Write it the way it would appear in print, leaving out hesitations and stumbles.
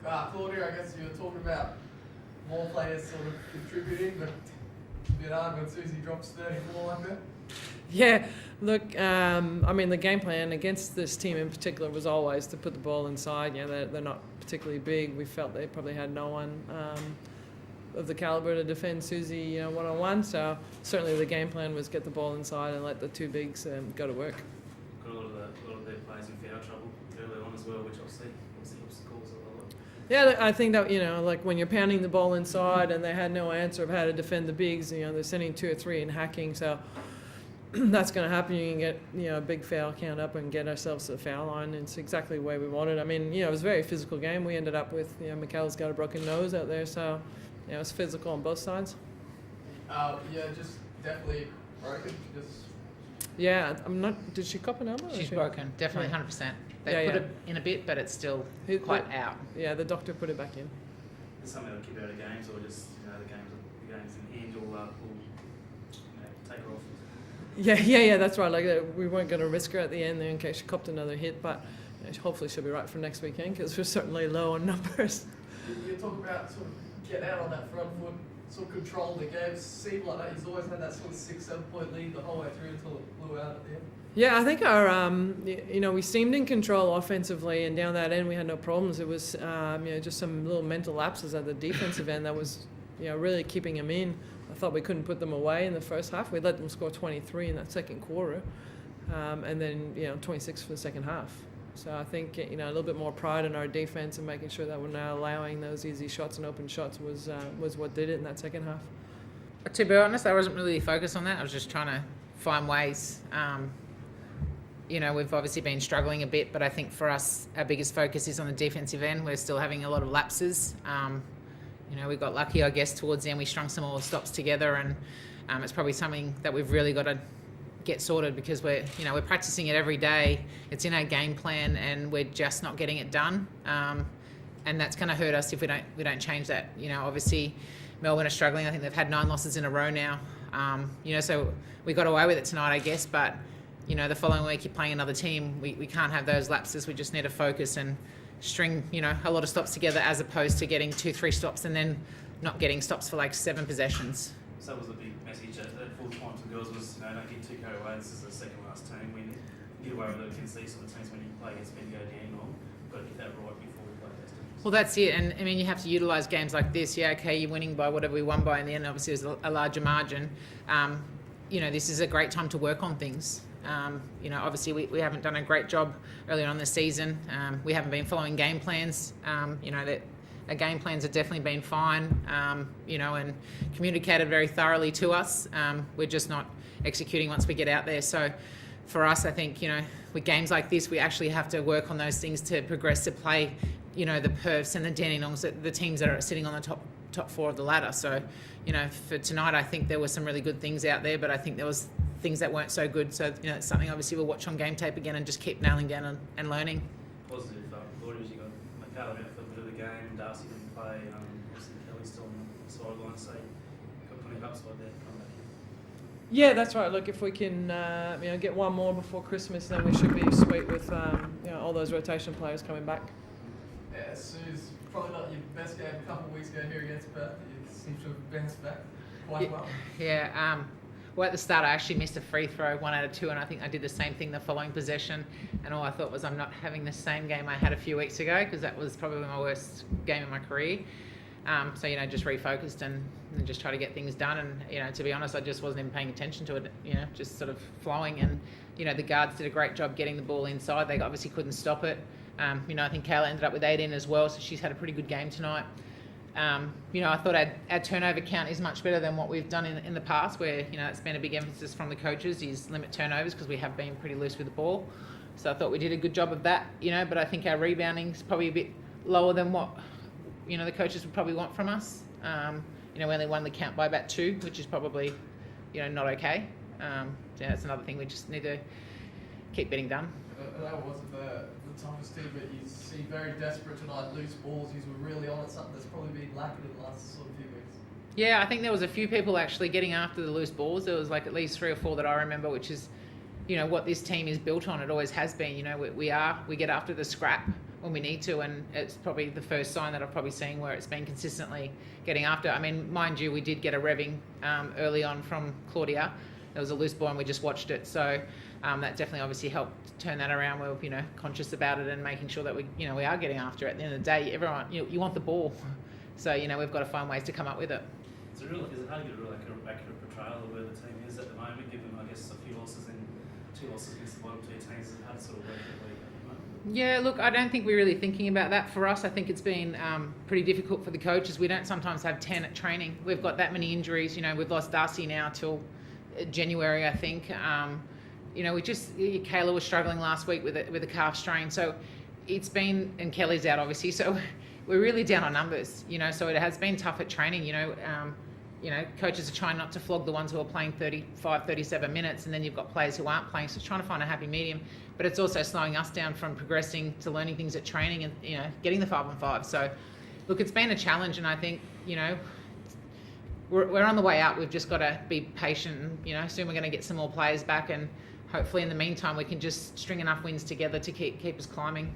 Claudia, I guess you were talking about more players sort of contributing, but it's a bit hard when Suzy drops 34 like that. Yeah, look, I mean, the game plan against this team in particular was always to put the ball inside. You know, they're not particularly big. We felt they probably had no one of the caliber to defend Suzy, you know, one-on-one. So certainly the game plan was get the ball inside and let the two bigs go to work. Got a lot of their players in foul trouble early on as well, which obviously helps the calls a lot. Yeah, I think that, you know, like when you're pounding the ball inside and they had no answer of how to defend the bigs, you know, they're sending 2 or 3 and hacking. So that's going to happen. You can get, you know, a big foul count up and get ourselves to the foul line. It's exactly the way we wanted. I mean, you know, it was a very physical game. We ended up with, you know, Mikkel's got a broken nose out there, so, you know, it's physical on both sides. Yeah, just definitely broken. Yeah, I'm not. Did she cop an elbow? She's broken, definitely 100%. They put it in a bit, but it's still quite out. Yeah, the doctor put it back in. Is something that'll keep her out of games, or just, you know, the games in hand will take her off? Yeah, that's right. Like we weren't going to risk her at the end there in case she copped another hit, but you know, hopefully she'll be right for next weekend because we're certainly low on numbers. You talk about sort of getting out on that front foot, sort of control the game. Seemed like that. He's always had that sort of 6-7 point lead the whole way through until it blew out at the end. Yeah, I think our, you know, we seemed in control offensively, and down that end we had no problems. It was, you know, just some little mental lapses at the defensive end that was, you know, really keeping them in. I thought we couldn't put them away in the first half. We let them score 23 in that second quarter, and then, you know, 26 for the second half. So I think, you know, a little bit more pride in our defense and making sure that we're not allowing those easy shots and open shots was what did it in that second half. To be honest, I wasn't really focused on that. I was just trying to find ways. You know, we've obviously been struggling a bit, but I think for us, our biggest focus is on the defensive end. We're still having a lot of lapses. You know, we got lucky, I guess, towards the end. We strung some more stops together, and it's probably something that we've really got to get sorted because we're practicing it every day. It's in our game plan, and we're just not getting it done. And that's going to hurt us if we don't change that. You know, obviously, Melbourne are struggling. I think they've had 9 losses in a row now. You know, so we got away with it tonight, I guess, but you know, the following week you're playing another team. We can't have those lapses. We just need to focus and string, you know, a lot of stops together as opposed to getting 2-3 stops and then not getting stops for like 7 possessions. So that was the big message at full time to the girls was, you know, don't get too carried away. This is the second last team. We get away with it against these sort of teams when you play against Bendigo Dandenong. Got to get that right before we play those teams. Well, that's it. And I mean, you have to utilise games like this. Yeah, okay, you're winning by whatever we won by in the end. Obviously, there's a larger margin. You know, this is a great time to work on things. You know, obviously we haven't done a great job early on this season. We haven't been following game plans. You know, that our game plans have definitely been fine, you know, and communicated very thoroughly to us. We're just not executing once we get out there. So for us, I think, you know, with games like this, we actually have to work on those things to progress to play, you know, the Perths and the Dandenongs, the teams that are sitting on the top 4 of the ladder. So, you know, for tonight, I think there were some really good things out there, but I think there was things that weren't so good. So, you know, it's something obviously we'll watch on game tape again and just keep nailing down and learning. Positive Claudia, you got McCallum out for a bit of the game, Darcy didn't play, obviously Kelly's still on the sideline, so got plenty of upside there to come back in. Yeah, that's right. Look, if we can, you know, get one more before Christmas, then we should be sweet with, you know, all those rotation players coming back. Yeah, Suze, probably not your best game a couple of weeks ago here against Perth. You seem to have bounced back quite well. Yeah. Well, at the start, I actually missed a free throw, 1 out of 2, and I think I did the same thing the following possession. And all I thought was I'm not having the same game I had a few weeks ago because that was probably my worst game of my career. So, you know, just refocused and just try to get things done. And, you know, to be honest, I just wasn't even paying attention to it, you know, just sort of flowing. And, you know, the guards did a great job getting the ball inside. They obviously couldn't stop it. You know, I think Kayla ended up with 18 as well, so she's had a pretty good game tonight. You know, I thought our turnover count is much better than what we've done in the past, where, you know, it's been a big emphasis from the coaches is limit turnovers because we have been pretty loose with the ball. So I thought we did a good job of that, you know, but I think our rebounding is probably a bit lower than what, you know, the coaches would probably want from us. You know, we only won the count by about 2, which is probably, you know, not okay. So that's another thing we just need to keep getting done. That wasn't the toughest team, but you seem very desperate tonight. Loose balls, you were really on it, something that's probably been lacking in the last sort of few weeks. Yeah, I think there was a few people actually getting after the loose balls. There was like at least 3 or 4 that I remember, which is, you know, what this team is built on. It always has been. You know, we get after the scrap, when we need to, and it's probably the first sign that I've probably seen where it's been consistently getting after. I mean, mind you, we did get a revving early on from Claudia. There was a loose ball and we just watched it, so that definitely obviously helped turn that around. We're conscious about it and making sure that we are getting after it. At the end of the day, everyone you want the ball, so we've got to find ways to come up with it. Is it hard to get a real accurate portrayal of where the team is at the moment, given I guess a few losses and 2 losses against the bottom 2 teams? Is it hard to sort of work that way at the moment? Yeah, look, I don't think we're really thinking about that for us. I think it's been pretty difficult for the coaches. We don't sometimes have 10 at training. We've got that many injuries. We've lost Darcy now till January, I think. Kayla was struggling last week with a calf strain. So it's been, and Kelly's out obviously. So we're really down on numbers, so it has been tough at training, coaches are trying not to flog the ones who are playing 35, 37 minutes, and then you've got players who aren't playing, so trying to find a happy medium. But it's also slowing us down from progressing to learning things at training and, getting the 5-on-5. So, look, it's been a challenge, and I think, we're on the way out. We've just got to be patient. And, soon we're going to get some more players back, and hopefully in the meantime we can just string enough wins together to keep us climbing.